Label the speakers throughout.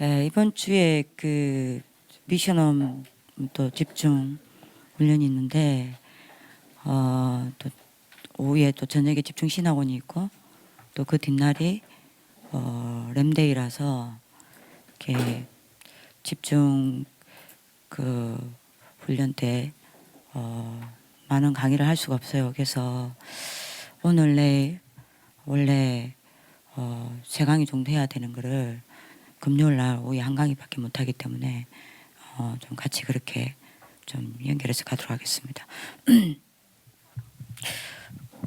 Speaker 1: 이번 주에 그 미션홈 또 집중 훈련이 있는데 또 오후에 또 저녁에 집중 신학원이 있고 또 그 뒷날이 램데이라서 이렇게 집중 그 훈련 때 많은 강의를 할 수가 없어요. 그래서 오늘 내일 원래 세 강의 정도 해야 되는 거를 금요일 날 오후에 한 강의밖에 못 하기 때문에 좀 같이 그렇게 좀 연결해서 가도록 하겠습니다.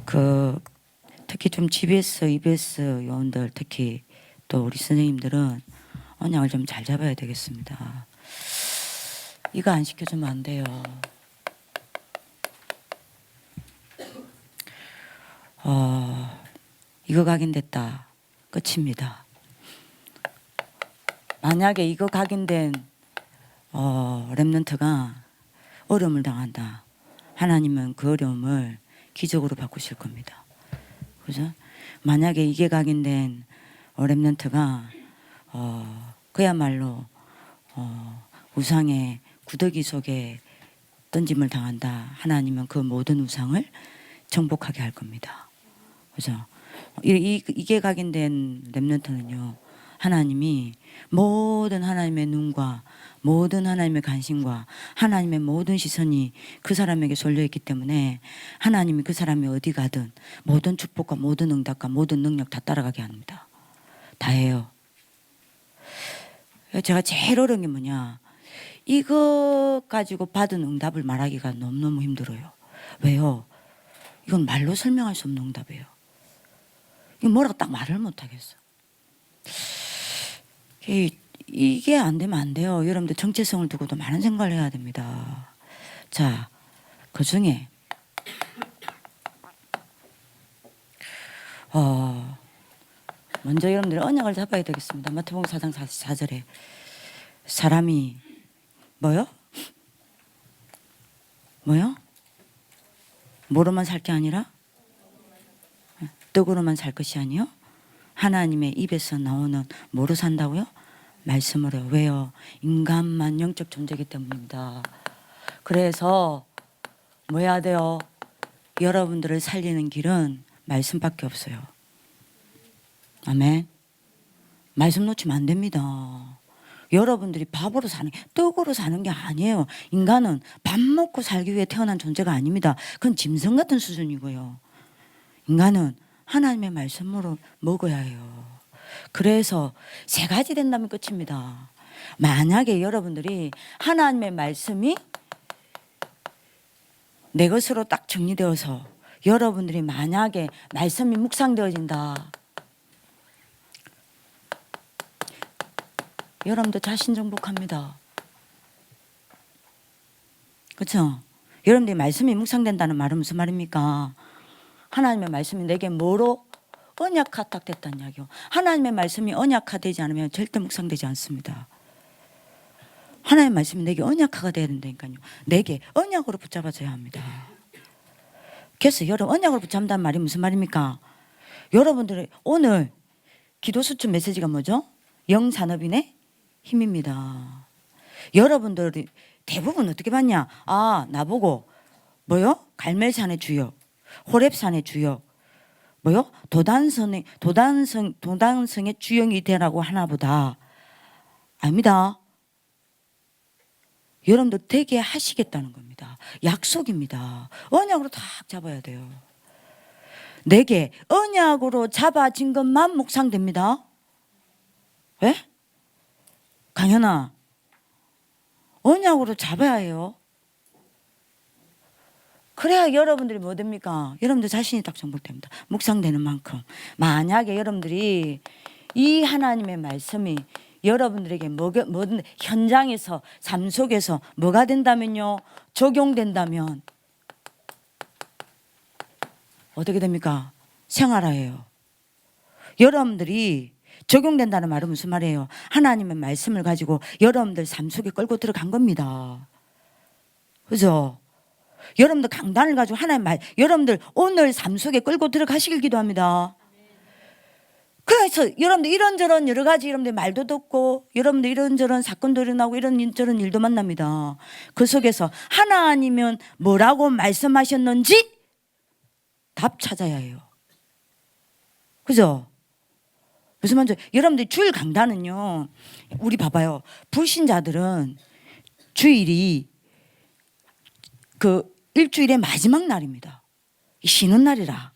Speaker 1: 그 특히 좀 GBS, EBS 요원들 특히 또 우리 선생님들은 언약을 좀 잘 잡아야 되겠습니다. 이거 안 시켜주면 안 돼요. 이거 각인됐다. 끝입니다. 만약에 이거 각인된 렘넌트가 어려움을 당한다. 하나님은 그 어려움을 기적으로 바꾸실 겁니다. 그죠? 만약에 이게 각인된 렘넌트가 그야말로 우상의 구더기 속에 던짐을 당한다. 하나님은 그 모든 우상을 정복하게 할 겁니다. 그죠? 이게 각인된 렘넌트는요, 하나님이 모든 하나님의 눈과 모든 하나님의 관심과 하나님의 모든 시선이 그 사람에게 쏠려있기 때문에 하나님이 그 사람이 어디 가든 모든 축복과 모든 응답과 모든 능력 다 따라가게 합니다. 다 해요. 제가 제일 어려운 게 뭐냐, 이거 가지고 받은 응답을 말하기가 너무너무 힘들어요. 왜요? 이건 말로 설명할 수 없는 응답이에요. 이거 뭐라고 딱 말을 못하겠어. 이게 안 되면 안 돼요. 여러분들 정체성을 두고도 많은 생각을 해야 됩니다. 자, 그 중에 먼저 여러분들이 언약을 잡아야 되겠습니다. 마태복음 4장 4절에 사람이 뭐요? 뭐로만 살 게 아니라 떡으로만 살 것이 아니요 하나님의 입에서 나오는 뭐로 산다고요? 말씀으로. 왜요? 인간만 영적 존재이기 때문입니다. 그래서 뭐 해야 돼요? 여러분들을 살리는 길은 말씀밖에 없어요. 아멘. 말씀 놓치면 안 됩니다. 여러분들이 밥으로 사는, 떡으로 사는 게 아니에요. 인간은 밥 먹고 살기 위해 태어난 존재가 아닙니다. 그건 짐승 같은 수준이고요. 인간은 하나님의 말씀으로 먹어야 해요. 그래서 세 가지 된다면 끝입니다. 만약에 여러분들이 하나님의 말씀이 내 것으로 딱 정리되어서 여러분들이 만약에 말씀이 묵상되어진다. 여러분들 자신 정복합니다. 그렇죠? 여러분들이 말씀이 묵상된다는 말은 무슨 말입니까? 하나님의 말씀이 내게 뭐로 언약화됐다는 이야기요. 하나님의 말씀이 언약화되지 않으면 절대 묵상되지 않습니다. 하나님의 말씀이 내게 언약화가 돼야 된다니까요. 내게 언약으로 붙잡아져야 합니다. 그래서 여러분 언약으로 붙잡는다는 말이 무슨 말입니까? 여러분들이 오늘 기도 수준 메시지가 뭐죠? 영산업인의 힘입니다. 여러분들이 대부분 어떻게 봤냐? 나보고 뭐요? 갈멜산의 주역, 호렙산의 주역, 뭐요? 도단성의 주역이 되라고 하나보다 아닙니다. 여러분들 되게 하시겠다는 겁니다. 약속입니다. 언약으로 딱 잡아야 돼요. 내게 언약으로 잡아진 것만 묵상됩니다. 왜? 강현아, 언약으로 잡아야 해요. 그래야 여러분들이 뭐 됩니까? 여러분들 자신이 딱 정복됩니다. 묵상되는 만큼. 만약에 여러분들이 이 하나님의 말씀이 여러분들에게 뭐든 현장에서 삶 속에서 뭐가 된다면요? 적용된다면 어떻게 됩니까? 생활화예요. 여러분들이 적용된다는 말은 무슨 말이에요? 하나님의 말씀을 가지고 여러분들 삶 속에 끌고 들어간 겁니다. 그죠? 여러분들 강단을 가지고 하나님 말, 여러분들 오늘 삶 속에 끌고 들어가시길 기도합니다. 그래서 여러분들 이런저런 여러 가지 여러분들 말도 듣고 여러분들 이런저런 사건도 일어나고 이런저런 일도 만납니다. 그 속에서 하나님은 뭐라고 말씀하셨는지 답 찾아야 해요. 그죠? 무슨 말인지 여러분들 주일 강단은요. 우리 봐봐요. 불신자들은 주일이 그 일주일의 마지막 날입니다. 쉬는 날이라.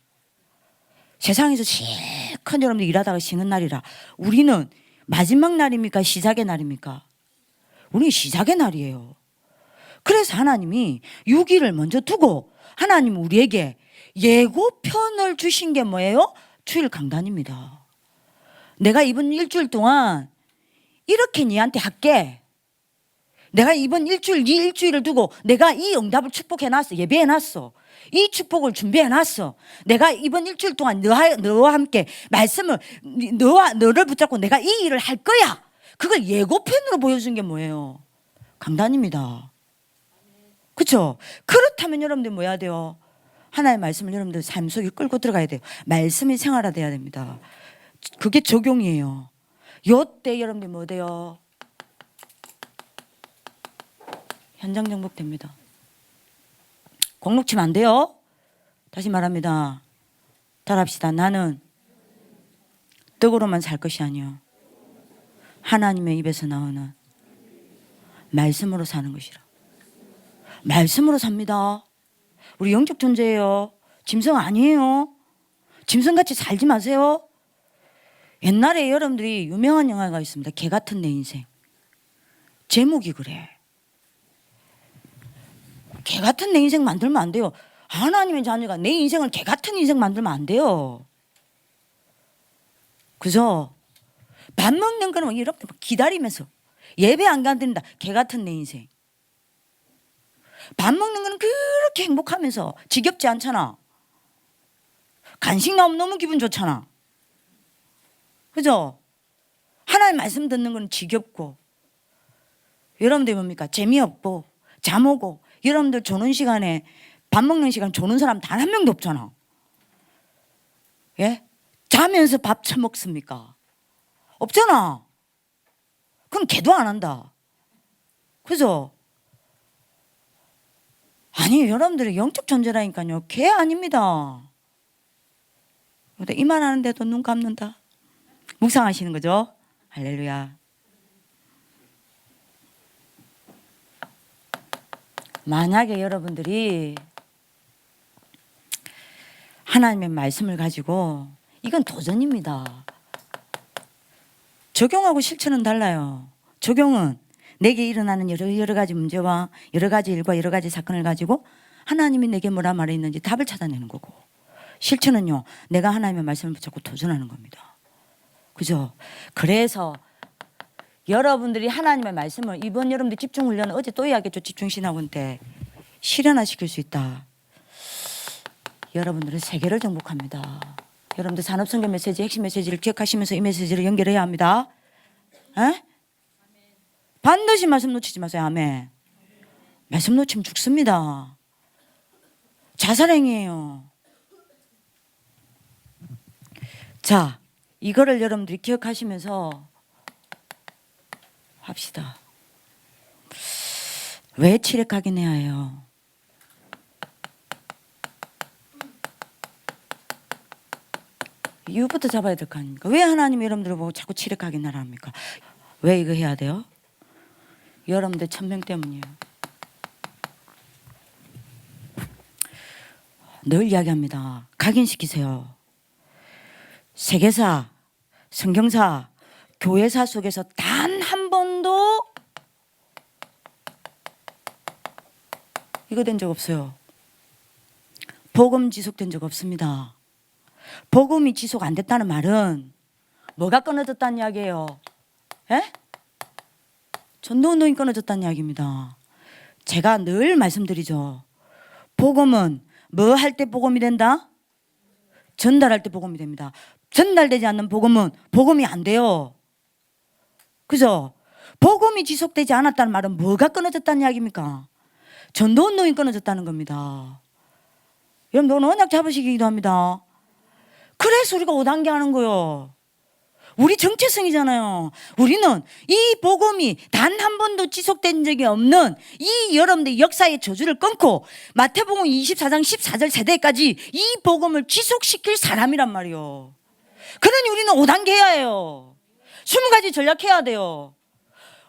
Speaker 1: 세상에서 제일 큰 여러분들 일하다가 쉬는 날이라. 우리는 마지막 날입니까? 시작의 날입니까? 우리는 시작의 날이에요. 그래서 하나님이 6일을 먼저 두고 하나님은 우리에게 예고편을 주신 게 뭐예요? 주일 강단입니다. 내가 이번 일주일 동안 이렇게 니한테 할게. 내가 이번 일주일, 네 일주일을 두고 내가 이 응답을 축복해놨어. 예배해놨어. 이 축복을 준비해놨어. 내가 이번 일주일 동안 너와 함께 말씀을 너를 붙잡고 내가 이 일을 할 거야. 그걸 예고편으로 보여준 게 뭐예요? 강단입니다. 그렇죠? 그렇다면 여러분들 뭐 해야 돼요? 하나의 말씀을 여러분들 삶 속에 끌고 들어가야 돼요. 말씀이 생활화돼야 됩니다. 그게 적용이에요. 요때 여러분들 뭐 돼요? 현장 정복됩니다. 공 놓치면 안 돼요. 다시 말합니다. 따라합시다. 나는 떡으로만 살 것이 아니요 하나님의 입에서 나오는 말씀으로 사는 것이라. 말씀으로 삽니다. 우리 영적 존재예요. 짐승 아니에요. 짐승같이 살지 마세요. 옛날에 여러분들이 유명한 영화가 있습니다. 개 같은 내 인생. 제목이 그래. 개 같은 내 인생 만들면 안 돼요. 하나님의 자녀가 내 인생을 개 같은 인생 만들면 안 돼요. 그죠? 밥 먹는 거는 이렇게 기다리면서 예배 안 가든다. 개 같은 내 인생. 밥 먹는 거는 그렇게 행복하면서 지겹지 않잖아. 간식 나오면 너무 기분 좋잖아. 그죠? 하나님 말씀 듣는 건 지겹고 여러분들 뭡니까? 재미없고 잠 오고 여러분들 조는 시간에 밥 먹는 시간 조는 사람 단 한 명도 없잖아. 예? 자면서 밥 처먹습니까? 없잖아. 그럼 개도 안 한다. 그죠? 아니 여러분들이 영적 존재라니까요. 개 아닙니다. 이 말 하는데도 눈 감는다. 묵상하시는 거죠? 할렐루야. 만약에 여러분들이 하나님의 말씀을 가지고 이건 도전입니다. 적용하고 실천은 달라요. 적용은 내게 일어나는 여러 가지 문제와 여러 가지 일과 여러 가지 사건을 가지고 하나님이 내게 뭐라 말했는지 답을 찾아내는 거고, 실천은요 내가 하나님의 말씀을 붙잡고 도전하는 겁니다. 그죠? 그래서 여러분들이 하나님의 말씀을 이번 여러분들 집중훈련 어제 또 이야기했죠. 집중신학원 때 실현화시킬 수 있다. 여러분들은 세계를 정복합니다. 여러분들 산업선교 메시지 핵심 메시지를 기억하시면서 이 메시지를 연결해야 합니다. 에? 반드시 말씀 놓치지 마세요. 아멘. 말씀 놓치면 죽습니다. 자살행위예요. 자, 이거를 여러분들이 기억하시면서 합시다. 왜 칠흑하긴 해야 해요? 이유부터 잡아야 될 거 아닙니까? 왜 하나님이 여러분들을 보고 자꾸 칠흑하긴 하라 합니까? 왜 이거 해야 돼요? 여러분들 천명 때문이에요. 늘 이야기합니다. 각인시키세요. 세계사, 성경사, 교회사 속에서 단 한 번도 이거 된 적 없어요. 복음 지속된 적 없습니다. 복음이 지속 안 됐다는 말은 뭐가 끊어졌다는 이야기예요? 예? 전도운동이 끊어졌다는 이야기입니다. 제가 늘 말씀드리죠. 복음은 뭐 할 때 복음이 된다? 전달할 때 복음이 됩니다. 전달되지 않는 복음은 복음이 안 돼요. 그죠? 복음이 지속되지 않았다는 말은 뭐가 끊어졌다는 이야기입니까? 전도운동이 끊어졌다는 겁니다. 여러분 오늘 언약 잡으시기 기도합니다. 그래서 우리가 5단계 하는 거요. 우리 정체성이잖아요. 우리는 이 복음이 단 한 번도 지속된 적이 없는 이 여러분들 역사의 저주를 끊고 마태복음 24장 14절 세대까지 이 복음을 지속시킬 사람이란 말이요. 그러니 우리는 5단계 해야 해요. 20가지 전략해야 돼요.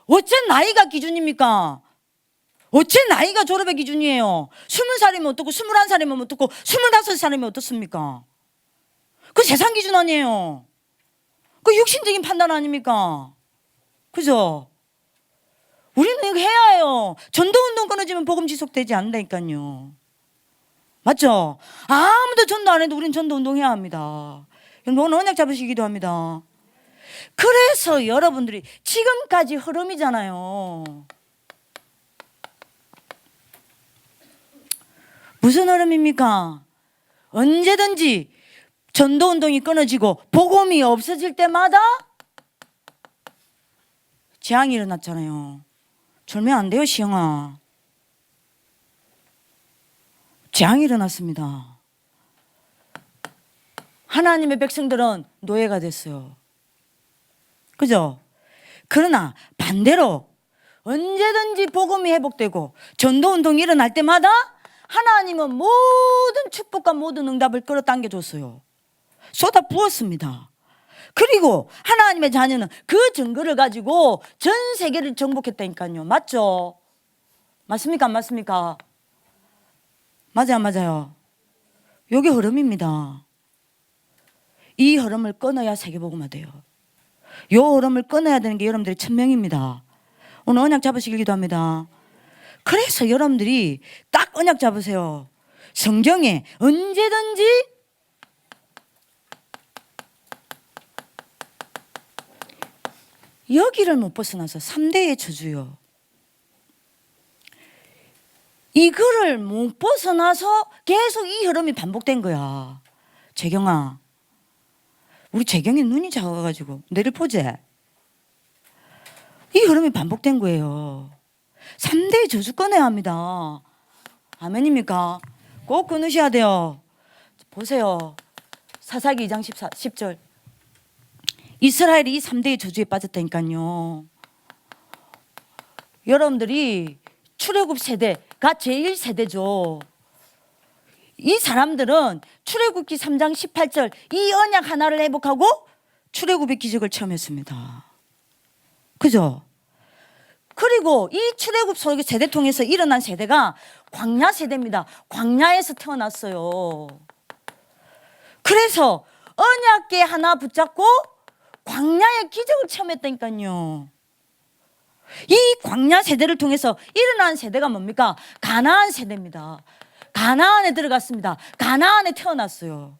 Speaker 1: 어째 나이가 기준입니까? 어째 나이가 졸업의 기준이에요? 20살이면 어떻고 21살이면 어떻고 25살이면 어떻습니까? 그 세상 기준 아니에요. 그 육신적인 판단 아닙니까? 그죠? 우리는 이거 해야 해요. 전도운동 끊어지면 복음 지속되지 않는다니까요. 맞죠? 아무도 전도 안 해도 우리는 전도운동 해야 합니다. 오늘 언약 잡으시기도 합니다. 그래서 여러분들이 지금까지 흐름이잖아요. 무슨 흐름입니까? 언제든지 전도운동이 끊어지고 복음이 없어질 때마다 재앙이 일어났잖아요. 졸면 안 돼요, 시영아. 재앙이 일어났습니다. 하나님의 백성들은 노예가 됐어요. 그죠? 그러나 반대로 언제든지 복음이 회복되고 전도운동이 일어날 때마다 하나님은 모든 축복과 모든 응답을 끌어당겨 줬어요. 쏟아 부었습니다. 그리고 하나님의 자녀는 그 증거를 가지고 전 세계를 정복했다니까요. 맞죠? 맞습니까? 안 맞습니까? 맞아요, 안 맞아요? 이게 흐름입니다. 이 흐름을 끊어야 세계복음화 돼요. 이 흐름을 끊어야 되는 게 여러분들의 천명입니다. 오늘 언약 잡으시길 기도합니다. 그래서 여러분들이 딱 언약 잡으세요. 성경에 언제든지 여기를 못 벗어나서 3대의 저주요. 이거를 못 벗어나서 계속 이 흐름이 반복된 거야. 재경아, 우리 재경이 눈이 작아가지고 내를 보재. 이 흐름이 반복된 거예요. 3대의 저주 꺼내야 합니다. 아멘입니까? 꼭 끊으셔야 돼요. 보세요. 사사기 2장 10절. 이스라엘이 이 3대의 저주에 빠졌다니까요. 여러분들이 출애굽 세대가 제일 세대죠. 이 사람들은 출애굽기 3장 18절 이 언약 하나를 회복하고 출애굽의 기적을 체험했습니다. 그죠? 그리고 이 출애굽 세대 통해서 일어난 세대가 광야 세대입니다. 광야에서 태어났어요. 그래서 언약궤 하나 붙잡고 광야의 기적을 체험했다니까요. 이 광야 세대를 통해서 일어난 세대가 뭡니까? 가나안 세대입니다. 가나안에 들어갔습니다. 가나안에 태어났어요.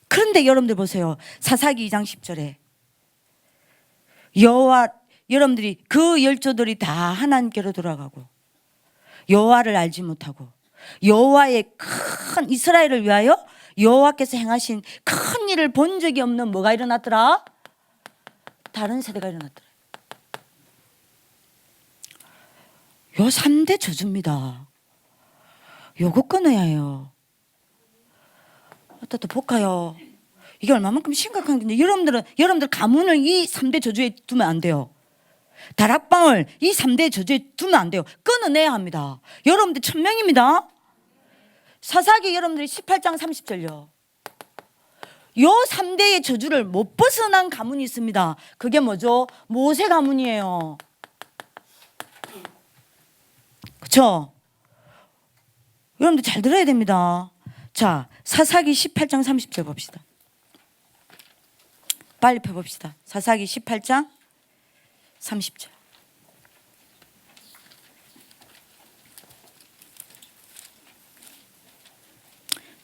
Speaker 1: 그런데 여러분들 보세요. 사사기 2장 10절에 여호와 여러분들이 그 열조들이 다 하나님께로 돌아가고 여호와를 알지 못하고 여호와의 큰 이스라엘을 위하여 여호와께서 행하신 큰 일을 본 적이 없는 뭐가 일어났더라? 다른 세대가 일어났더라. 요 3대 저주입니다. 요거 끊어야 해요. 또 볼까요? 이게 얼마만큼 심각한 건지. 여러분들 가문을 이 3대 저주에 두면 안 돼요. 다락방을 이 3대 저주에 두면 안 돼요. 끊어내야 합니다. 여러분들 천명입니다. 사사기 여러분들이 18장 30절요. 요 3대의 저주를 못 벗어난 가문이 있습니다. 그게 뭐죠? 모세 가문이에요. 그렇죠? 여러분들 잘 들어야 됩니다. 자, 사사기 18장 30절 봅시다. 빨리 펴봅시다. 사사기 18장 30절.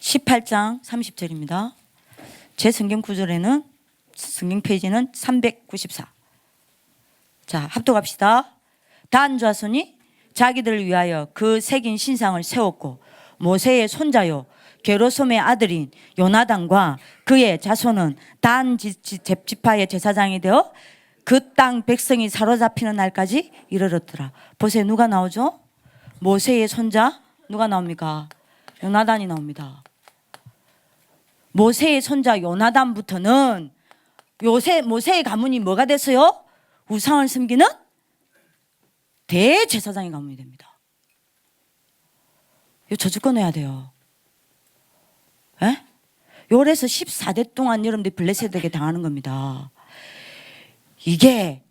Speaker 1: (18장) 30절입니다. 제 성경 구절에는 성경 페이지는 394. 자, 합독합시다. 단 자손이 자기들을 위하여 그 새긴 신상을 세웠고 모세의 손자요 게르솜의 아들인 요나단과 그의 자손은 단 지파의 제사장이 되어 그 땅 백성이 사로잡히는 날까지 이르렀더라. 보세요. 누가 나오죠? 모세의 손자 누가 나옵니까? 요나단이 나옵니다. 모세의 손자 요나단부터는 요새 모세의 가문이 뭐가 됐어요? 우상을 섬기는 대제사장의 가문이 됩니다. 이거 저주 끊어야 돼요. 에? 요래서 14대 동안 여러분들이 블레셋에게 당하는 겁니다. 이게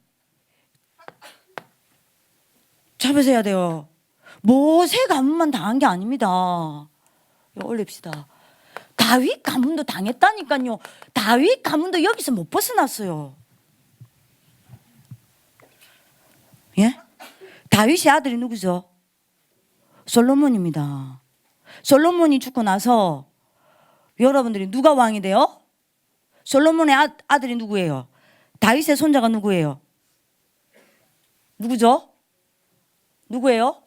Speaker 1: 잡으셔야 돼요. 모세 가문만 당한 게 아닙니다. 이거 올립시다. 다윗 가문도 당했다니까요. 다윗 가문도 여기서 못 벗어났어요. 예? 다윗의 아들이 누구죠? 솔로몬입니다. 솔로몬이 죽고 나서 여러분들이 누가 왕이 돼요? 솔로몬의 아들이 누구예요? 다윗의 손자가 누구예요? 누구죠? 누구예요?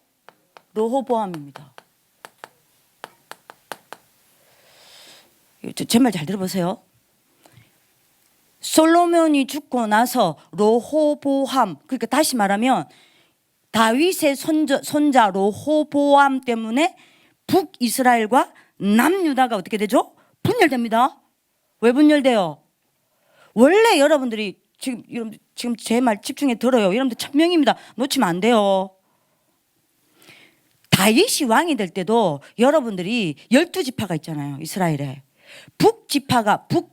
Speaker 1: 르호보암입니다. 제 말 잘 들어보세요. 솔로몬이 죽고 나서 르호보암, 그러니까 다시 말하면 다윗의 손자 르호보암 때문에 북이스라엘과 남유다가 어떻게 되죠? 분열됩니다. 왜 분열돼요? 원래 여러분들이 지금 제 말 집중해 들어요. 여러분들 천명입니다. 놓치면 안 돼요. 다윗이 왕이 될 때도 여러분들이 12지파가 있잖아요. 이스라엘에.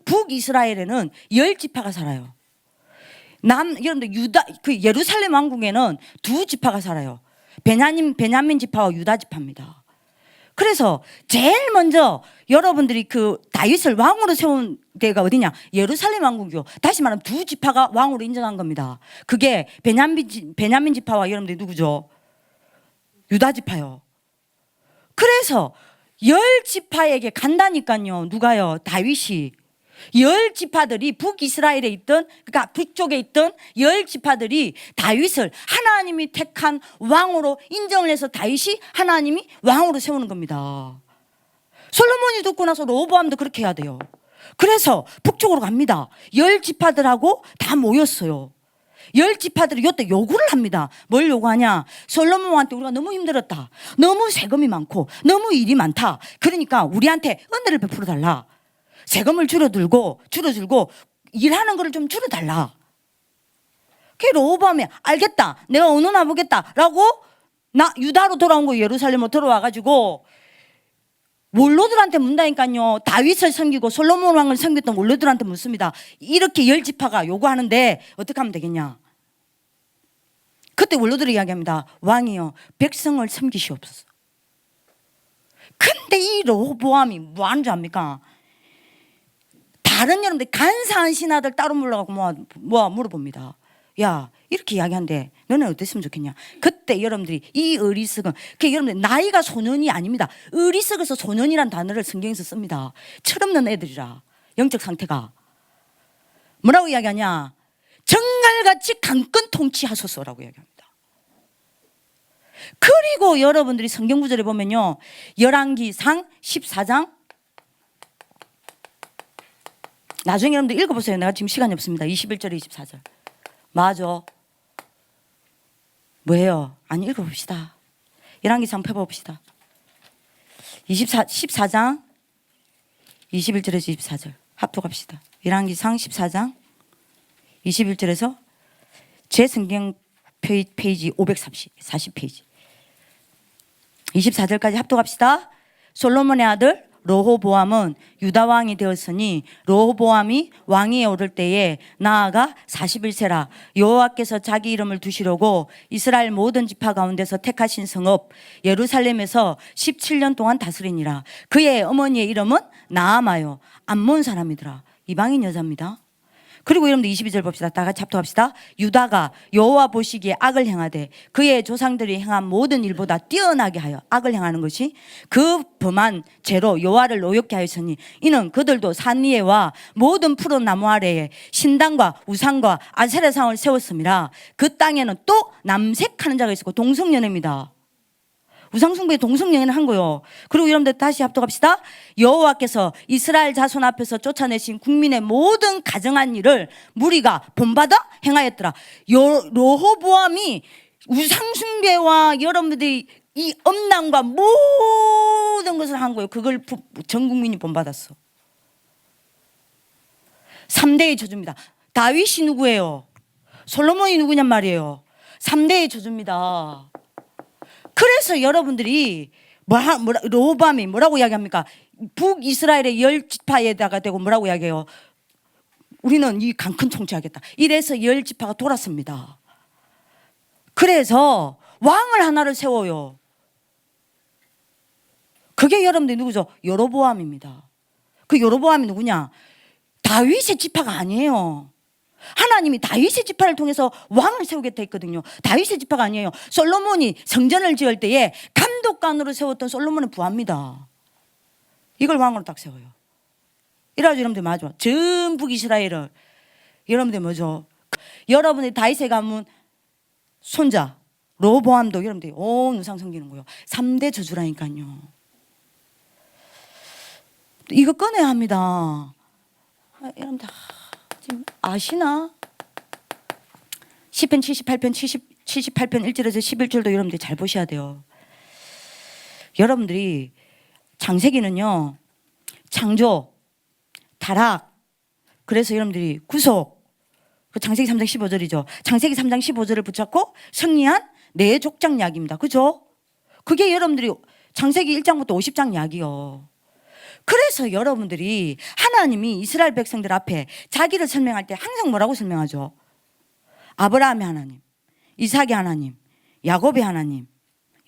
Speaker 1: 북이스라엘에는 10지파가 살아요. 여러분들 예루살렘 왕국에는 2지파가 살아요. 베냐민 지파와 유다 지파입니다. 그래서 제일 먼저 여러분들이 그 다윗을 왕으로 세운 데가 어디냐? 예루살렘 왕국이요. 다시 말하면 2지파가 왕으로 인정한 겁니다. 그게 베냐민 지파와 여러분들이 누구죠? 유다 지파요. 그래서 10지파에게 간다니까요. 누가요? 다윗이. 10지파들이 북이스라엘에 있던, 그러니까 북쪽에 있던 10지파들이 다윗을 하나님이 택한 왕으로 인정을 해서 다윗이 하나님이 왕으로 세우는 겁니다. 솔로몬이 듣고 나서 르호보암도 그렇게 해야 돼요. 그래서 북쪽으로 갑니다. 10지파들하고 다 모였어요. 10지파들이 요때 요구를 합니다. 뭘 요구하냐? 솔로몬 왕한테 우리가 너무 힘들었다. 너무 세금이 많고 너무 일이 많다. 그러니까 우리한테 은혜를 베풀어 달라. 세금을 줄여들고 일하는 거를 좀 줄여달라. 그 르호보암이 알겠다. 내가 의논해 보겠다라고 유다로 돌아온 거 예루살렘으로 들어와가지고 원로들한테 묻다니까요. 다윗을 섬기고 솔로몬 왕을 섬겼던 원로들한테 묻습니다. 이렇게 10지파가 요구하는데 어떻게 하면 되겠냐? 그때 원로들이 이야기합니다. 왕이요, 백성을 섬기시옵소서. 근데 이 르호보암이 뭐 하는 줄 압니까? 다른 여러분들 간사한 신하들 따로 물러가고 물어봅니다. 야, 이렇게 이야기한데 너는 어땠으면 좋겠냐? 그때 여러분들이 이 어리석은, 여러분들 나이가 소년이 아닙니다. 어리석어서 소년이란 단어를 성경에서 씁니다. 철없는 애들이라. 영적 상태가 뭐라고 이야기하냐? 정갈같이 강권 통치하소서라고 이야기합니다. 그리고 여러분들이 성경 구절에 보면요, 열왕기상 14장, 나중에 여러분들 읽어보세요. 내가 지금 시간이 없습니다. 21절 24절 맞아. 뭐예요? 아니, 읽어봅시다. 열왕기상 펴봅시다. 14장 21절에서 24절 합독합시다. 열왕기상 14장 21절에서 제 성경 페이지 540페이지 24절까지 합독합시다. 솔로몬의 아들 르호보암은 유다 왕이 되었으니 르호보암이 왕위에 오를 때에 나아가 41세라. 여호와께서 자기 이름을 두시려고 이스라엘 모든 지파 가운데서 택하신 성읍 예루살렘에서 17년 동안 다스리니라. 그의 어머니의 이름은 나아마요, 암몬 사람이더라. 이방인 여자입니다. 그리고 여러분들 22절 봅시다. 다 같이 합독합시다. 유다가 여호와 보시기에 악을 행하되 그의 조상들이 행한 모든 일보다 뛰어나게 하여 악을 행하는 것이 그 범한 죄로 여호와를 노엽게 하였으니 이는 그들도 산 위에와 모든 푸른 나무 아래에 신당과 우상과 아세라상을 세웠습니다. 그 땅에는 또 남색하는 자가 있었고, 동성연애입니다. 우상숭배의 동성연애는 한 거요. 그리고 여러분들 다시 합독합시다. 여호와께서 이스라엘 자손 앞에서 쫓아내신 국민의 모든 가정한 일을 무리가 본받아 행하였더라. 르호보암이 우상숭배와 여러분들이 이 엄난과 모든 것을 한 거예요. 그걸 전 국민이 본받았어. 3대의 저주입니다. 다윗이 누구예요? 솔로몬이 누구냔 말이에요. 3대의 저주입니다. 그래서 여러분들이 르호보암이 뭐라고 이야기합니까? 북이스라엘의 10지파에다가 대고 뭐라고 이야기해요? 우리는 이 강큰 통치하겠다. 이래서 10지파가 돌았습니다. 그래서 왕을 하나를 세워요. 그게 여러분들 누구죠? 여로보암입니다. 그 여로보암이 누구냐? 다윗의 지파가 아니에요. 하나님이 다윗의 지파를 통해서 왕을 세우겠다 했거든요. 다윗의 지파가 아니에요. 솔로몬이 성전을 지을 때에 감독관으로 세웠던 솔로몬의 부하입니다. 이걸 왕으로 딱 세워요. 이래가지고 여러분들 맞아. 전 북이스라엘을 여러분들 뭐죠? 여러분들 다윗의 가문 손자 르호보암도 여러분들 온 우상 섬기는 거예요. 3대 저주라니까요. 이거 꺼내야 합니다. 여러분들 지금 아시나? 시편 78편 78편 1절에서 11절도 여러분들이 잘 보셔야 돼요. 여러분들이 창세기는요, 창조, 타락, 그래서 여러분들이 구속, 그 창세기 3장 15절이죠. 창세기 3장 15절을 붙잡고 승리한 내 족장 이야기입니다. 그죠? 그게 여러분들이 창세기 1장부터 50장 이야기요. 그래서 여러분들이 하나님이 이스라엘 백성들 앞에 자기를 설명할 때 항상 뭐라고 설명하죠? 아브라함의 하나님, 이삭의 하나님, 야곱의 하나님,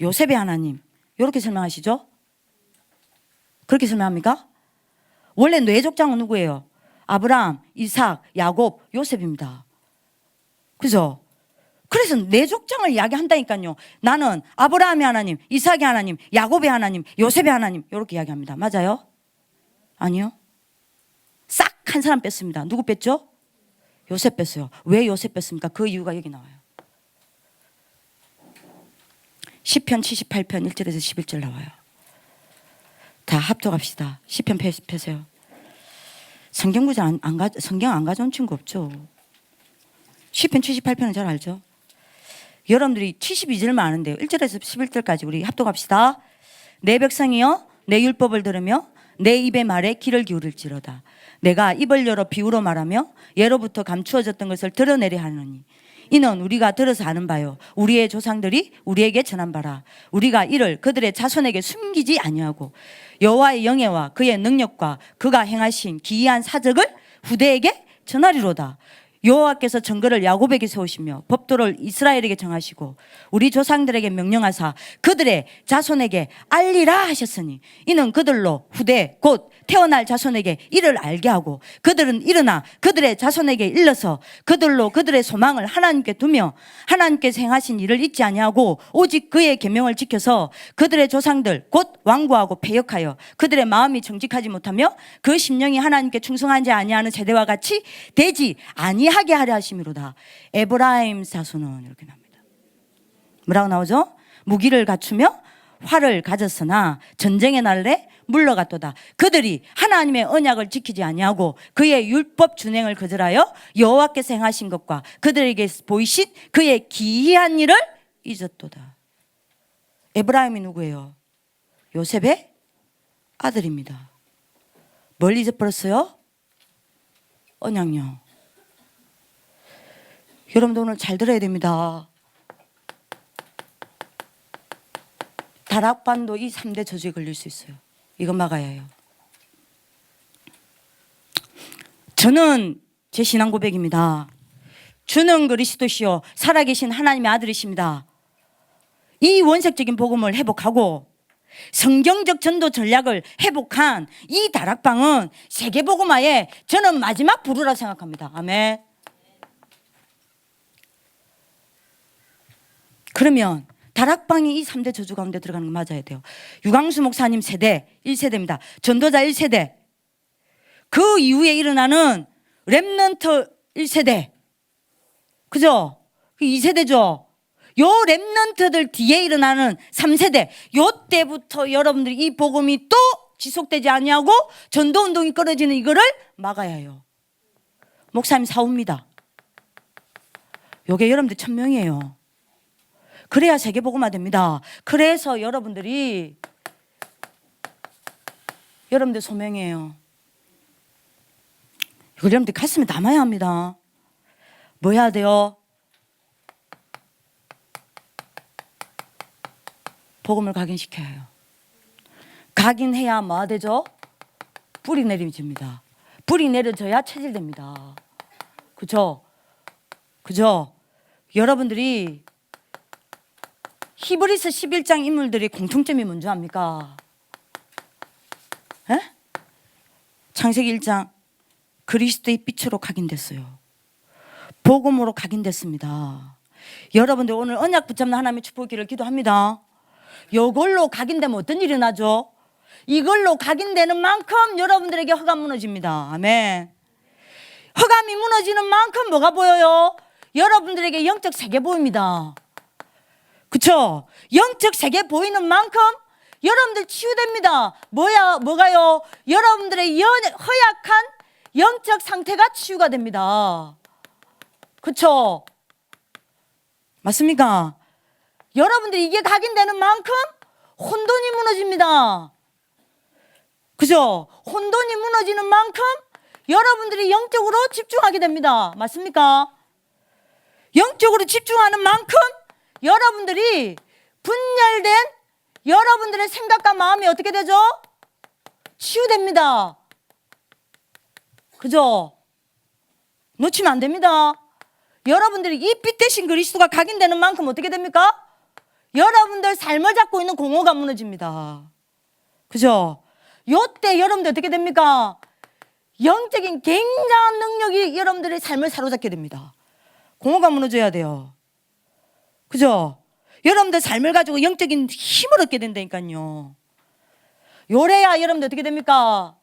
Speaker 1: 요셉의 하나님, 이렇게 설명하시죠? 그렇게 설명합니까? 원래 뇌족장은 누구예요? 아브라함, 이삭, 야곱, 요셉입니다. 그죠? 그래서 뇌족장을 이야기한다니까요. 나는 아브라함의 하나님, 이삭의 하나님, 야곱의 하나님, 요셉의 하나님 이렇게 이야기합니다. 맞아요? 아니요. 싹 한 사람 뺐습니다. 누구 뺐죠? 요셉 뺐어요. 왜 요셉 뺐습니까? 그 이유가 여기 나와요. 시편 78편 1절에서 11절 나와요. 다 합독합시다. 시편 펴세요. 성경 구절 성경 안 가져온 친구 없죠? 시편 78편은 잘 알죠? 여러분들이 72절만 아는데요. 1절에서 11절까지 우리 합독합시다. 내 백성이여 내 율법을 들으며 내 입의 말에 귀를 기울일지로다. 내가 입을 열어 비유로 말하며 예로부터 감추어졌던 것을 드러내려 하느니 이는 우리가 들어서 아는 바요. 우리의 조상들이 우리에게 전한 바라. 우리가 이를 그들의 자손에게 숨기지 아니하고 여호와의 영예와 그의 능력과 그가 행하신 기이한 사적을 후대에게 전하리로다. 여호와께서 정글을 야곱에게 세우시며 법도를 이스라엘에게 정하시고 우리 조상들에게 명령하사 그들의 자손에게 알리라 하셨으니 이는 그들로 후대 곧 태어날 자손에게 이를 알게 하고 그들은 일어나 그들의 자손에게 일러서 그들로 그들의 소망을 하나님께 두며 하나님께서 행하신 일을 잊지 아니하고 오직 그의 계명을 지켜서 그들의 조상들 곧 완고하고 패역하여 그들의 마음이 정직하지 못하며 그 심령이 하나님께 충성하지 아니하는 세대와 같이 되지 아니하게 하려 하심이로다. 에브라임 자손은 이렇게 납니다. 뭐라고 나오죠? 무기를 갖추며 활을 가졌으나 전쟁의 날에 물러갔도다. 그들이 하나님의 언약을 지키지 아니하고 그의 율법 준행을 거절하여 여호와께서 행하신 것과 그들에게 보이신 그의 기이한 일을 잊었도다. 에브라임이 누구예요? 요셉의 아들입니다. 뭘 잊어버렸어요? 언약요. 여러분들 오늘 잘 들어야 됩니다. 다락반도 이 3대 저주에 걸릴 수 있어요. 이거 막아야 해요. 저는 제 신앙 고백입니다. 주는 그리스도시요 살아계신 하나님의 아들이십니다. 이 원색적인 복음을 회복하고 성경적 전도 전략을 회복한 이 다락방은 세계복음화의 저는 마지막 부류라 생각합니다. 아멘. 그러면 다락방이 이 3대 저주 가운데 들어가는 거 맞아야 돼요. 유광수 목사님 세대 1세대입니다. 전도자 1세대. 그 이후에 일어나는 렘넌트 1세대. 그죠? 2세대죠. 요 렘넌트들 뒤에 일어나는 3세대. 요 때부터 여러분들이 이 복음이 또 지속되지 아니하고 전도운동이 끊어지는 이거를 막아야 해요. 목사님 사후입니다. 요게 여러분들 천명이에요. 그래야 세계복음화 됩니다. 그래서 여러분들 소명이에요. 이거 여러분들 가슴에 담아야 합니다. 뭐 해야 돼요? 복음을 각인시켜야 해요. 각인해야 뭐 되죠? 뿌리 내려집니다. 뿌리 내려져야 체질됩니다. 그죠? 그죠? 여러분들이 히브리서 11장 인물들의 공통점이 뭔지 압니까? 에? 창세기 1장 그리스도의 빛으로 각인됐어요. 복음으로 각인됐습니다. 여러분들 오늘 언약 붙잡는 하나님의 축복기를 기도합니다. 이걸로 각인되면 어떤 일이 나죠? 이걸로 각인되는 만큼 여러분들에게 허감 무너집니다. 아멘. 허감이 무너지는 만큼 뭐가 보여요? 여러분들에게 영적 세계 보입니다. 그쵸? 영적 세계 보이는 만큼 여러분들 치유됩니다. 뭐가요? 여러분들의 허약한 영적 상태가 치유가 됩니다. 그쵸? 맞습니까? 여러분들이 이게 각인되는 만큼 혼돈이 무너집니다. 그죠? 혼돈이 무너지는 만큼 여러분들이 영적으로 집중하게 됩니다. 맞습니까? 영적으로 집중하는 만큼 여러분들이 분열된 여러분들의 생각과 마음이 어떻게 되죠? 치유됩니다. 그죠? 놓치면 안 됩니다. 여러분들이 이 빛 대신 그리스도가 각인되는 만큼 어떻게 됩니까? 여러분들 삶을 잡고 있는 공허가 무너집니다. 그죠? 요때 여러분들 어떻게 됩니까? 영적인 굉장한 능력이 여러분들의 삶을 사로잡게 됩니다. 공허가 무너져야 돼요. 그죠? 여러분들 삶을 가지고 영적인 힘을 얻게 된다니까요. 요래야 여러분들 어떻게 됩니까?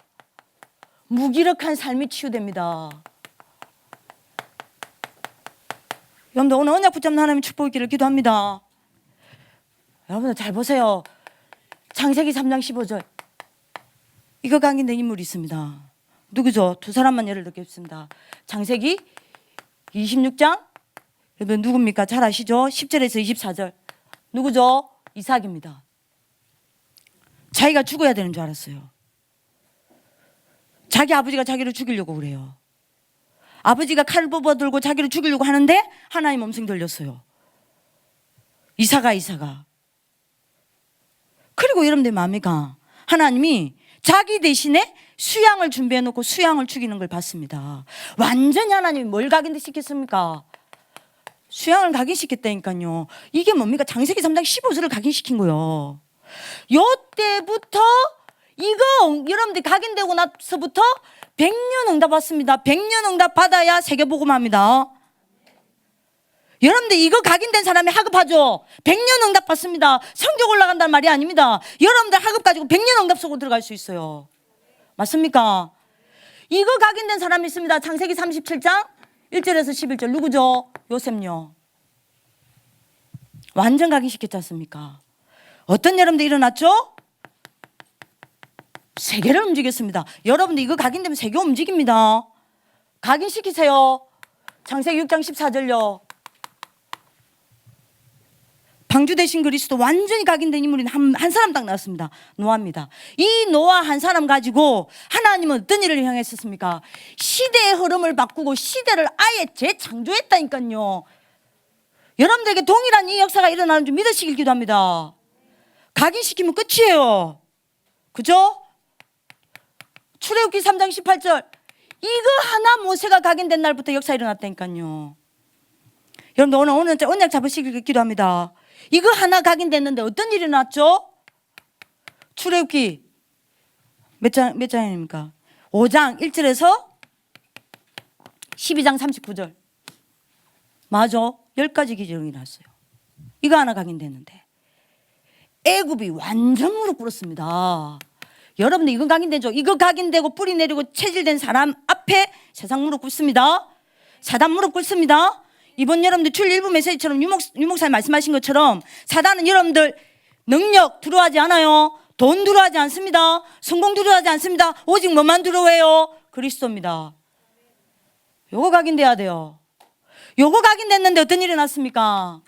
Speaker 1: 무기력한 삶이 치유됩니다. 여러분들 오늘 언약 붙잡는 하나님의 축복이기를 기도합니다. 여러분들 잘 보세요. 창세기 3장 15절 이거 각인된 인물이 있습니다. 누구죠? 두 사람만 예를 들겠습니다. 창세기 26장 여러분 누굽니까? 잘 아시죠? 10절에서 24절 누구죠? 이삭입니다. 자기가 죽어야 되는 줄 알았어요. 자기 아버지가 자기를 죽이려고 그래요. 아버지가 칼을 뽑아들고 자기를 죽이려고 하는데 하나님 엄청 들렸어요. 이삭아. 그리고 여러분들 뭡니까? 하나님이 자기 대신에 수양을 준비해 놓고 수양을 죽이는 걸 봤습니다. 완전히 하나님이 뭘 각인시켰습니까? 수양을 각인시켰다니까요. 이게 뭡니까? 창세기 3장 15절을 각인시킨 거예요. 요때부터 이거 여러분들이 각인되고 나서부터 100년 응답 받습니다. 100년 응답 받아야 세계복음합니다. 여러분들 이거 각인된 사람이 하급하죠. 100년 응답 받습니다. 성적 올라간다는 말이 아닙니다. 여러분들 하급 가지고 100년 응답 속으로 들어갈 수 있어요. 맞습니까? 이거 각인된 사람이 있습니다. 창세기 37장 1절에서 11절 누구죠? 요셉요. 완전 각인시켰지 않습니까? 어떤 여러분들 일어났죠? 세계를 움직였습니다. 여러분들 이거 각인되면 세계 움직입니다. 각인시키세요. 창세기 6장 14절요. 방주 대신 그리스도 완전히 각인된 인물이 한 사람 딱 나왔습니다. 노아입니다. 이 노아 한 사람 가지고 하나님은 어떤 일을 향했었습니까? 시대의 흐름을 바꾸고 시대를 아예 재창조했다니까요. 여러분들에게 동일한 이 역사가 일어나는 줄 믿으시길 기도합니다. 각인시키면 끝이에요. 그죠? 출애굽기 3장 18절 이거 하나 모세가 각인된 날부터 역사 일어났다니까요. 여러분들 오늘 언약 잡으시길 기도합니다. 이거 하나 각인됐는데 어떤 일이 났죠? 출애굽기 몇 장입니까? 5장 1절에서 12장 39절 맞아 10가지 기적이 났어요. 이거 하나 각인됐는데 애굽이 완전 무릎 꿇었습니다. 여러분들 이거 각인되죠? 이거 각인되고 뿌리 내리고 체질된 사람 앞에 세상 무릎 꿇습니다. 사단 무릎 꿇습니다. 이번 여러분들 출 일부 메시지처럼 유목사님 말씀하신 것처럼 사단은 여러분들 능력 두려워하지 않아요. 돈 두려워하지 않습니다. 성공 두려워하지 않습니다. 오직 뭐만 두려워해요? 그리스도입니다. 요거 각인돼야 돼요. 요거 각인됐는데 어떤 일이 났습니까?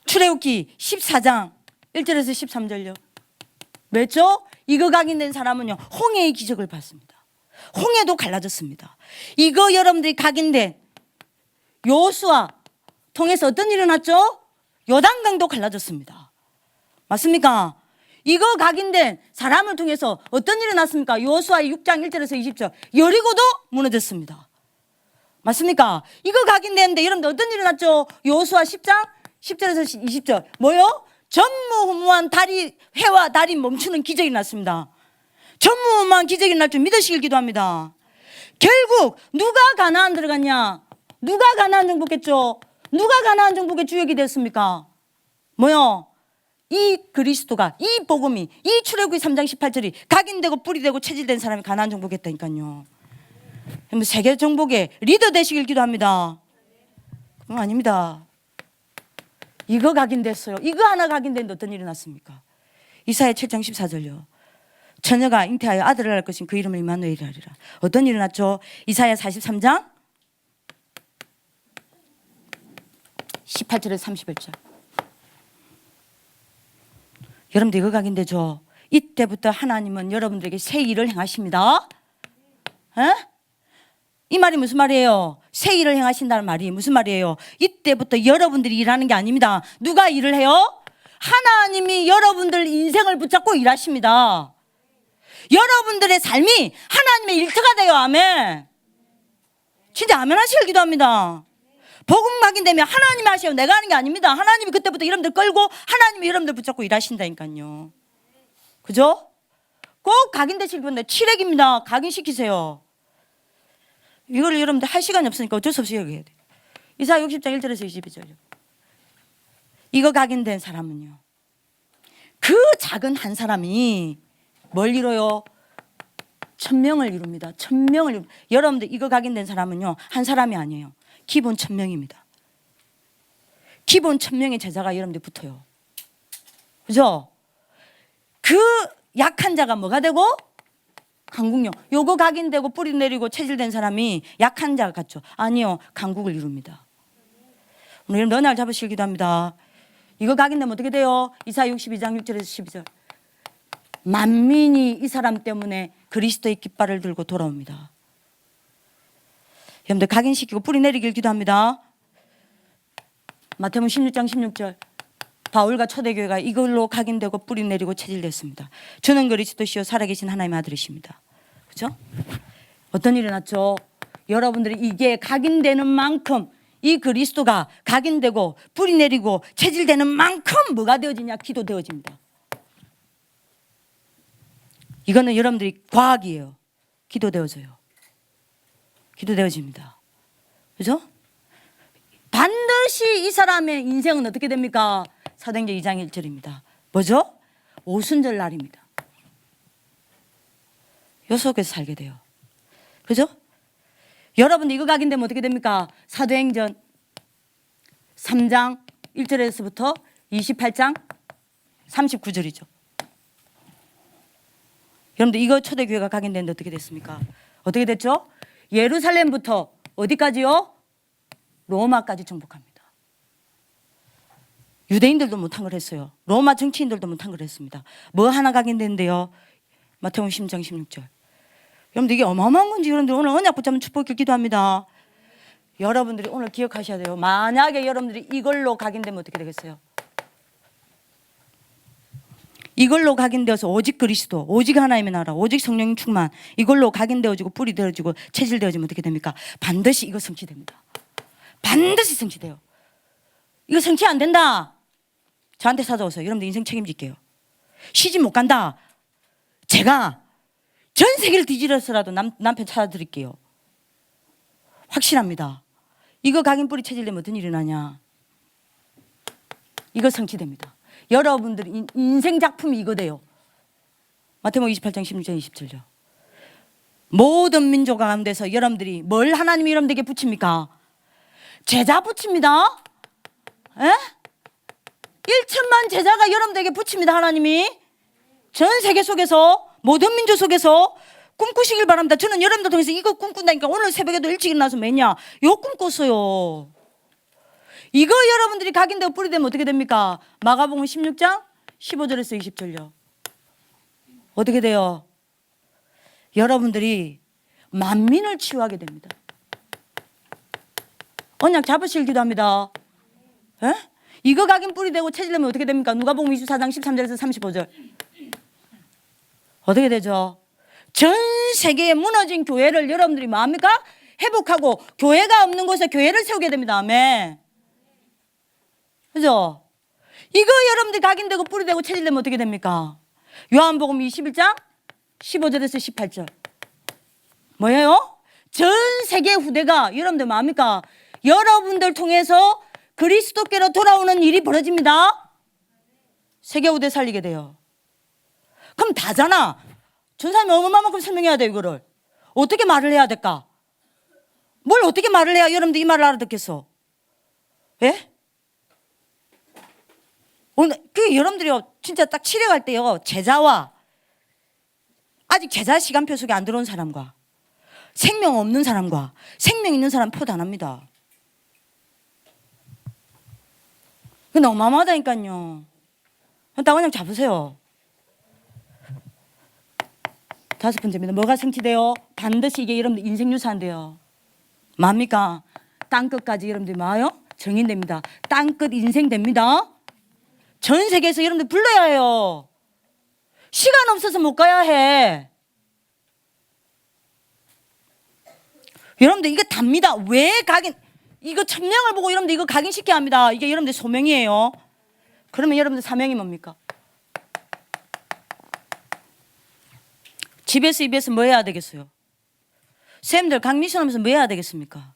Speaker 1: 출애굽기 14장 1절에서 13절요. 왜죠? 이거 각인된 사람은요 홍해의 기적을 봤습니다. 홍해도 갈라졌습니다. 이거 여러분들이 각인된 여호수아 통해서 어떤 일이 일어났죠? 요단강도 갈라졌습니다. 맞습니까? 이거 각인된 사람을 통해서 어떤 일이 났습니까? 여호수아 6장 1절에서 20절 여리고도 무너졌습니다. 맞습니까? 이거 각인되는데 여러분들 어떤 일이 났죠? 여호수아 10장 10절에서 20절 뭐요? 전무후무한 해와 달이 멈추는 기적이 났습니다. 전무후무한 기적이 날 줄 믿으시길 기도합니다. 결국 누가 가나안 들어갔냐? 누가 가나안 정복했죠? 누가 가나안 정복의 주역이 됐습니까? 뭐요? 이 그리스도가, 이 복음이, 이 출애굽기 3장 18절이 각인되고 뿌리되고 체질된 사람이 가나안 정복했다니까요. 세계 정복의 리더 되시길 기도합니다. 그건 아닙니다. 이거 각인됐어요. 이거 하나 각인됐는데 어떤 일이 났습니까? 이사야 7장 14절요. 처녀가 잉태하여 아들을 낳을 것인 그 이름을 임마누엘이라 하리라. 어떤 일이 났죠? 이사야 43장 18절에서 31절. 여러분들 이거 각인되죠? 이때부터 하나님은 여러분들에게 새 일을 행하십니다. 에? 이 말이 무슨 말이에요? 새 일을 행하신다는 말이 무슨 말이에요? 이때부터 여러분들이 일하는 게 아닙니다. 누가 일을 해요? 하나님이 여러분들 인생을 붙잡고 일하십니다. 여러분들의 삶이 하나님의 일터가 돼요. 아멘. 진짜 아멘 하시길 기도합니다. 복음 각인되면 하나님이 하셔요. 내가 하는 게 아닙니다. 하나님이 그때부터 여러분들 끌고 하나님이 여러분들 붙잡고 일하신다니까요. 그죠? 꼭 각인되실 분들 칠획입니다. 각인시키세요. 이걸 여러분들 할 시간이 없으니까 어쩔 수 없이 여기 해야 돼요. 이사야 60장 1절에서 22절요. 이거 각인된 사람은요, 그 작은 한 사람이 뭘 이뤄요? 1000명을 이룹니다. 1000명을 이룹니다. 여러분들 이거 각인된 사람은요, 한 사람이 아니에요. 기본 1000명입니다. 기본 1000명의 제자가 여러분들 붙어요. 그죠? 그 약한 자가 뭐가 되고? 강국령. 요거 각인되고 뿌리 내리고 체질된 사람이 약한 자 같죠? 아니요. 강국을 이룹니다. 오늘 여러분 너날 잡으시길 기도합니다. 이거 각인되면 어떻게 돼요? 이사야 62장 6절에서 12절. 만민이 이 사람 때문에 그리스도의 깃발을 들고 돌아옵니다. 여러분들 각인시키고 뿌리 내리길 기도합니다. 마태복음 16장 16절. 바울과 초대교회가 이걸로 각인되고 뿌리 내리고 체질됐습니다. 주는 그리스도시요 살아계신 하나님의 아들이십니다. 그렇죠? 어떤 일이 났죠? 여러분들이 이게 각인되는 만큼, 이 그리스도가 각인되고 뿌리 내리고 체질되는 만큼 뭐가 되어지냐? 기도 되어집니다. 이거는 여러분들이 과학이에요. 기도 되어져요. 기도 되어집니다. 그죠? 반드시 이 사람의 인생은 어떻게 됩니까? 사도행전 2장 1절입니다. 뭐죠? 오순절 날입니다. 요 속에서 살게 돼요. 그죠? 여러분들 이거 각인되면 어떻게 됩니까? 사도행전 3장 1절에서부터 28장 39절이죠. 여러분들 이거 초대교회가 각인되는데 어떻게 됐습니까? 어떻게 됐죠? 예루살렘부터 어디까지요? 로마까지 정복합니다. 유대인들도 못한 걸 했어요. 로마 정치인들도 못한 걸 했습니다. 뭐 하나 각인되는데요? 마태복음 10장 16절. 여러분들 이게 어마어마한 건지 여러분들 오늘 언약 붙잡는 축복을 기도합니다. 여러분들이 오늘 기억하셔야 돼요. 만약에 여러분들이 이걸로 각인되면 어떻게 되겠어요? 이걸로 각인되어서 오직 그리스도, 오직 하나님의 나라, 오직 성령 충만, 이걸로 각인되어지고 뿌리 되어지고 체질되어지면 어떻게 됩니까? 반드시 이거 성취됩니다. 반드시 성취돼요. 이거 성취 안 된다, 저한테 찾아오세요. 여러분들 인생 책임질게요. 시집 못 간다, 제가 전 세계를 뒤질러서라도 남편 찾아드릴게요. 확실합니다. 이거 각인 뿌리 체질되면 어떤 일이 나냐? 이거 성취됩니다. 여러분들 인생 작품이 이거 돼요. 마태복음 28장 16절 20절요. 모든 민족 가운데서 여러분들이 뭘 하나님이 여러분들에게 붙입니까? 제자 붙입니다. 에? 1천만 제자가 여러분들에게 붙입니다. 하나님이 전 세계 속에서 모든 민족 속에서 꿈꾸시길 바랍니다. 저는 여러분들 통해서 이거 꿈꾼다니까. 오늘 새벽에도 일찍 일어나서 매냐 요 꿈꿨어요. 이거 여러분들이 각인되고 뿌리되면 어떻게 됩니까? 마가복음 16장 15절에서 20절요. 어떻게 돼요? 여러분들이 만민을 치유하게 됩니다. 언약 잡으실 기도합니다. 에? 이거 각인 뿌리 되고 체질되면 어떻게 됩니까? 누가복음 24장 13절에서 35절. 어떻게 되죠? 전 세계에 무너진 교회를 여러분들이 뭐합니까? 회복하고 교회가 없는 곳에 교회를 세우게 됩니다. 아멘. 그죠? 이거 여러분들이 각인되고 뿌리되고 체질되면 어떻게 됩니까? 요한복음 21장 15절에서 18절. 뭐예요? 전 세계 후대가 여러분들 뭐합니까? 여러분들 통해서 그리스도께로 돌아오는 일이 벌어집니다. 세계 후대 살리게 돼요. 그럼 다잖아. 전사님이 얼마만큼 설명해야 돼요, 이거를. 어떻게 말을 해야 될까? 뭘 어떻게 말을 해야 여러분들 이 말을 알아듣겠어? 예? 오늘 여러분들이요 진짜 딱 칠해갈 때요 제자와 아직 제자 시간표 속에 안 들어온 사람과 생명 없는 사람과 생명 있는 사람 표 다 납니다. 그건 어마어마하다니까요. 딱 그냥 잡으세요. 5번째입니다. 뭐가 성취돼요? 반드시 이게 여러분들 인생 유산돼요. 뭡니까? 땅끝까지 여러분들 뭐요? 정인됩니다. 땅끝 인생 됩니다. 전 세계에서 여러분들 불러야 해요. 시간 없어서 못 가야 해. 여러분들 이거 답니다. 왜 각인? 이거 천명을 보고 여러분들 이거 각인시켜야 합니다. 이게 여러분들 소명이에요. 그러면 여러분들 사명이 뭡니까? 집에서 입에서 뭐 해야 되겠어요? 선생님들 강미션 하면서 뭐 해야 되겠습니까?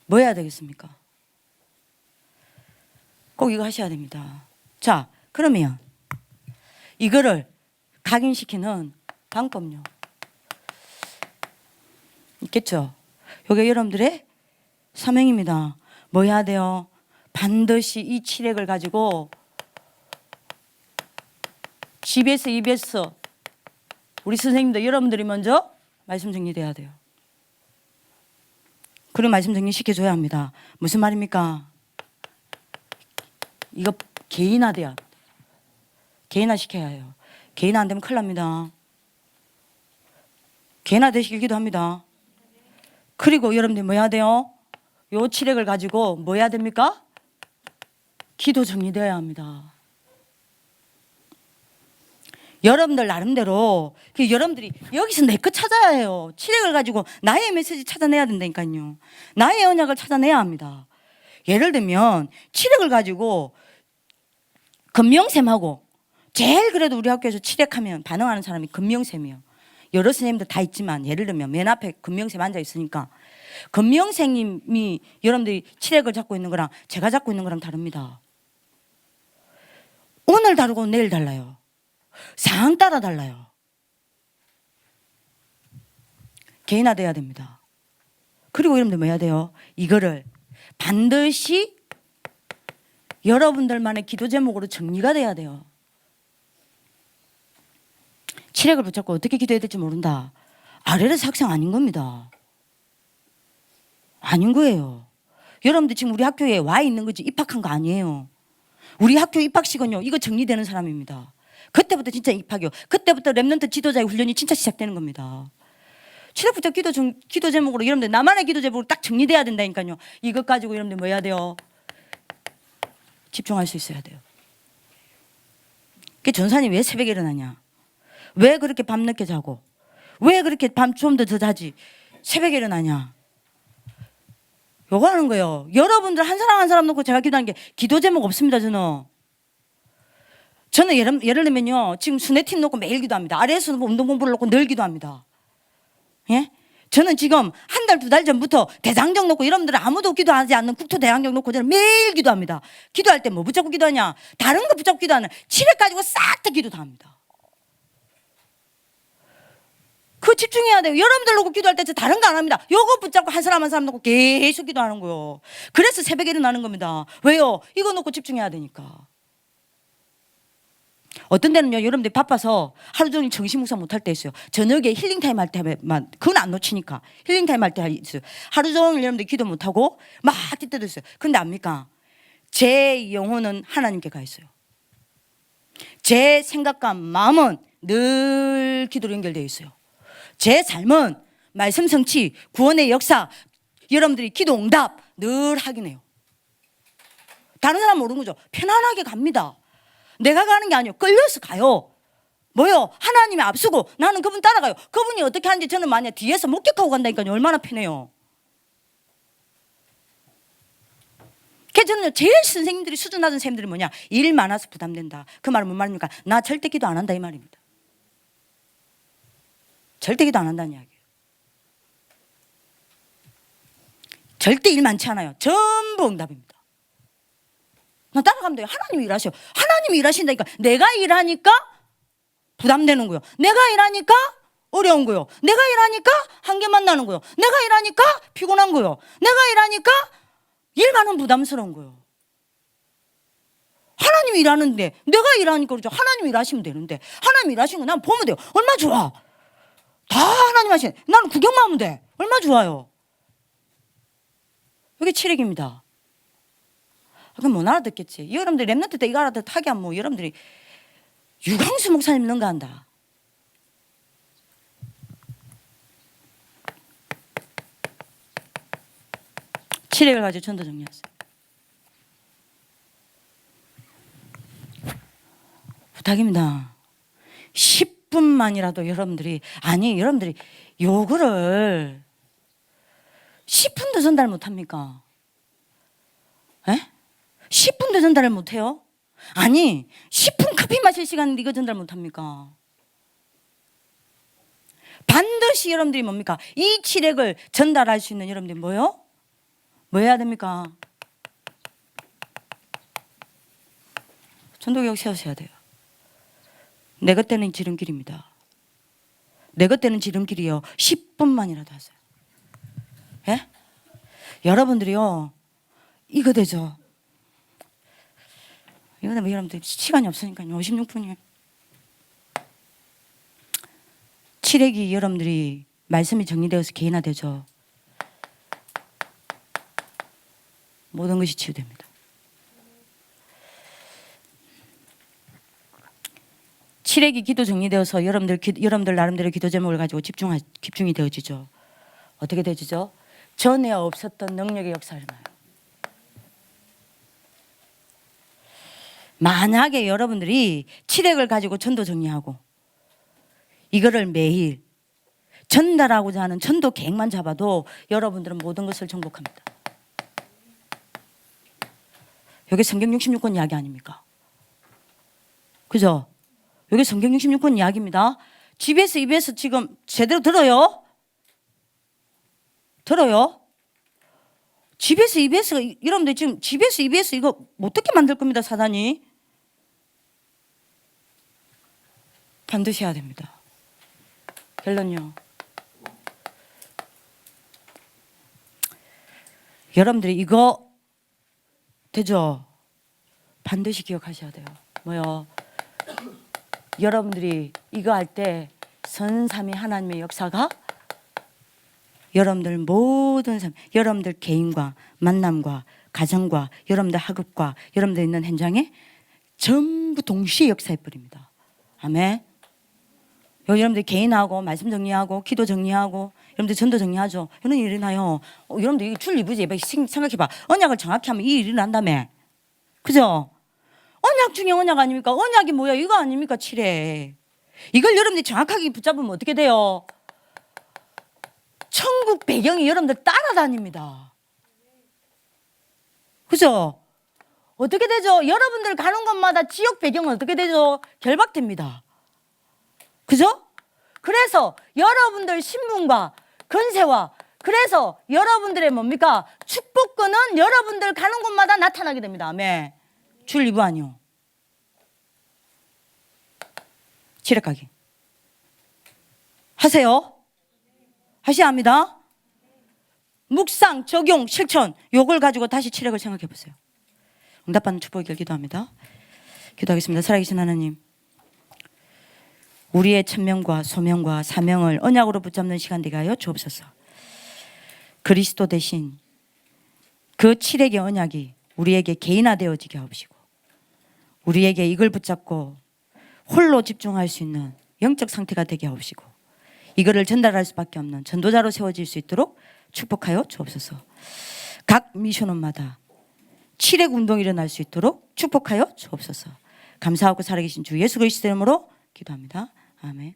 Speaker 1: 뭐 해야 되겠습니까? 꼭 이거 하셔야 됩니다. 자, 그러면 이거를 각인시키는 방법요. 있겠죠? 이게 여러분들의 사명입니다. 뭐 해야 돼요? 반드시 이 칠액을 가지고 집에서 입에서 우리 선생님들 여러분들이 먼저 말씀 정리돼야 돼요. 그리고 말씀 정리시켜줘야 합니다. 무슨 말입니까? 이거 개인화돼야 개인화 시켜야 해요. 개인화 안 되면 큰일 납니다. 개인화 되시기도 합니다. 그리고 여러분들 뭐 해야 돼요? 요 칠액을 가지고 뭐 해야 됩니까? 기도 정리되어야 합니다. 여러분들 나름대로 여러분들이 여기서 내 것 찾아야 해요. 칠액을 가지고 나의 메시지 찾아내야 된다니까요. 나의 언약을 찾아내야 합니다. 예를 들면 칠액을 가지고 금명샘하고 제일 그래도 우리 학교에서 칠액하면 반응하는 사람이 금명샘이에요. 여러 선생님들 다 있지만 예를 들면 맨 앞에 금명샘 앉아 있으니까 금명샘님이 여러분들이 칠액을 잡고 있는 거랑 제가 잡고 있는 거랑 다릅니다. 오늘 다르고 내일 달라요. 상황 따라 달라요. 개인화돼야 됩니다. 그리고 여러분들 뭐 해야 돼요? 이거를 반드시 여러분들만의 기도 제목으로 정리가 돼야 돼요. 칠액을 붙잡고 어떻게 기도해야 될지 모른다. 아래에서 학생 아닌 겁니다. 아닌 거예요. 여러분들 지금 우리 학교에 와 있는 거지 입학한 거 아니에요. 우리 학교 입학식은요 이거 정리되는 사람입니다. 그때부터 진짜 입학이요. 그때부터 랩런트 지도자의 훈련이 진짜 시작되는 겁니다. 칠액 붙잡 기도 제목으로 여러분들 나만의 기도 제목으로 딱 정리돼야 된다니까요. 이것 가지고 여러분들 뭐 해야 돼요? 집중할 수 있어야 돼요. 그 전사님 왜 새벽에 일어나냐? 왜 그렇게 밤늦게 자고? 왜 그렇게 밤 좀 더 자지? 새벽에 일어나냐? 요거 하는 거예요. 여러분들 한 사람 한 사람 놓고 제가 기도하는 게 기도 제목 없습니다. 저는 예를 들면요 지금 순회팀 놓고 매일 기도합니다. 아래에서 운동 공부를 놓고 늘 기도합니다. 예? 저는 지금 한 달, 2달 전부터 대장정 놓고 여러분들은 아무도 기도하지 않는 국토 대장정 놓고 저는 매일 기도합니다. 기도할 때 뭐 붙잡고 기도하냐? 다른 거 붙잡고 기도하는 칠액 가지고 싹 다 기도 다 합니다. 그거 집중해야 돼요. 여러분들 놓고 기도할 때 다른 거 안 합니다. 요거 붙잡고 한 사람 한 사람 놓고 계속 기도하는 거예요. 그래서 새벽에 일어나는 겁니다. 왜요? 이거 놓고 집중해야 되니까. 어떤 데는요 여러분들이 바빠서 하루 종일 정신 묵상 못할 때 있어요. 저녁에 힐링타임 할 때만 그건 안 놓치니까 힐링타임 할 때 있어요. 하루 종일 여러분들이 기도 못하고 막 뛸 때도 있어요. 근데 압니까? 제 영혼은 하나님께 가 있어요. 제 생각과 마음은 늘 기도로 연결되어 있어요. 제 삶은 말씀 성취, 구원의 역사, 여러분들이 기도 응답 늘 하긴 해요. 다른 사람 모르는 거죠. 편안하게 갑니다. 내가 가는 게 아니에요. 끌려서 가요. 뭐요? 하나님이 앞서고 나는 그분 따라가요. 그분이 어떻게 하는지 저는 만약 뒤에서 목격하고 간다니까요. 얼마나 편해요. 그래서 저는 제일 선생님들이 수준 낮은 선생님들이 뭐냐, 일 많아서 부담된다. 그 말은 뭔 말입니까? 나 절대 기도 안 한다 이 말입니다. 절대 기도 안 한다는 이야기예요. 절대 일 많지 않아요. 전부 응답입니다. 나 따라가면 돼요. 하나님이 일하셔. 하나님이 일하신다니까. 내가 일하니까 부담되는 거요. 내가 일하니까 어려운 거요. 내가 일하니까 한계 만나는 거요. 내가 일하니까 피곤한 거요. 내가 일하니까 일 많은 부담스러운 거요. 하나님이 일하는데 내가 일하니까 그러죠. 하나님이 일하시면 되는데 하나님 일하시는 거 난 보면 돼요. 얼마나 좋아. 다 하나님 하시네. 나는 구경만 하면 돼. 얼마나 좋아요. 이게 칠흑입니다. 그럼 못 알아듣겠지. 여러분들 랩런트 때 이거 알아듣게 하면 뭐 여러분들이 유광수 목사님 능가한다. 칠흑을 가지고 전도 정리했어요. 부탁입니다. 10분만이라도 여러분들이 요거를 10분도 전달 못합니까? 에? 10분도 전달을 못해요? 아니 10분 커피 마실 시간인데 이거 전달 못합니까? 반드시 여러분들이 뭡니까? 이 칠흑을 전달할 수 있는 여러분들이 뭐요? 뭐 해야 됩니까? 전도교육 세우셔야 돼요. 내 것때는 지름길입니다. 내 것때는 지름길이요. 10분만이라도 하세요. 예? 여러분들이요 이거 되죠. 이거 되면 여러분들 시간이 없으니까요. 56분이에요. 칠흑이 여러분들이 말씀이 정리되어서 개인화되죠. 모든 것이 치유됩니다. 칠흑이 기도 정리되어서 여러분들 나름대로 기도 제목을 가지고 집중이 되어지죠. 어떻게 되어지죠? 전에 없었던 능력의 역사를 봐요. 만약에 여러분들이 칠흑을 가지고 전도 정리하고 이거를 매일 전달하고자 하는 전도 계획만 잡아도 여러분들은 모든 것을 정복합니다. 여기 성경 66권 이야기 아닙니까? 그죠? 여기 성경 66권 이야기입니다. 집에서 입에서 지금 제대로 들어요? 들어요? 집에서 입에서 여러분들 지금 집에서 입에서 이거 어떻게 만들 겁니다. 사단이 반드시 해야 됩니다. 결론요. 여러분들이 이거 되죠? 반드시 기억하셔야 돼요. 뭐요? 여러분들이 이거 할 때 선삼위 하나님의 역사가 여러분들 모든 삶, 여러분들 개인과 만남과 가정과 여러분들 학업과 여러분들 있는 현장에 전부 동시에 역사해 버립니다. 아멘. 여러분들 개인하고 말씀 정리하고 기도 정리하고 여러분들 전도 정리하죠. 이런 일이 일어나요. 여러분들 이거 줄 리부지. 생각해봐. 언약을 정확히 하면 이 일이 일어난다며. 그죠? 언약 중에 언약 아닙니까? 언약이 뭐야? 이거 아닙니까? 칠흑. 이걸 여러분들이 정확하게 붙잡으면 어떻게 돼요? 천국 배경이 여러분들 따라다닙니다. 그죠? 어떻게 되죠? 여러분들 가는 곳마다 지역 배경은 어떻게 되죠? 결박됩니다. 그죠? 그래서 여러분들 신분과 권세와 그래서 여러분들의 뭡니까? 축복권은 여러분들 가는 곳마다 나타나게 됩니다. 아멘. 줄 리부 아니요. 칠흑하기 하세요. 하셔야 합니다. 묵상, 적용, 실천 요걸 가지고 다시 칠흑을 생각해 보세요. 응답받는 축복을 기도합니다. 기도하겠습니다. 살아계신 하나님, 우리의 천명과 소명과 사명을 언약으로 붙잡는 시간 되게 하여 주옵소서. 그리스도 대신 그 칠흑의 언약이 우리에게 개인화되어지게 하옵시고 우리에게 이걸 붙잡고 홀로 집중할 수 있는 영적 상태가 되게 하옵시고 이거를 전달할 수밖에 없는 전도자로 세워질 수 있도록 축복하여 주옵소서. 각 미션원마다 칠액 운동이 일어날 수 있도록 축복하여 주옵소서. 감사하고 살아계신 주 예수 그리스도 이름으로 기도합니다. 아멘.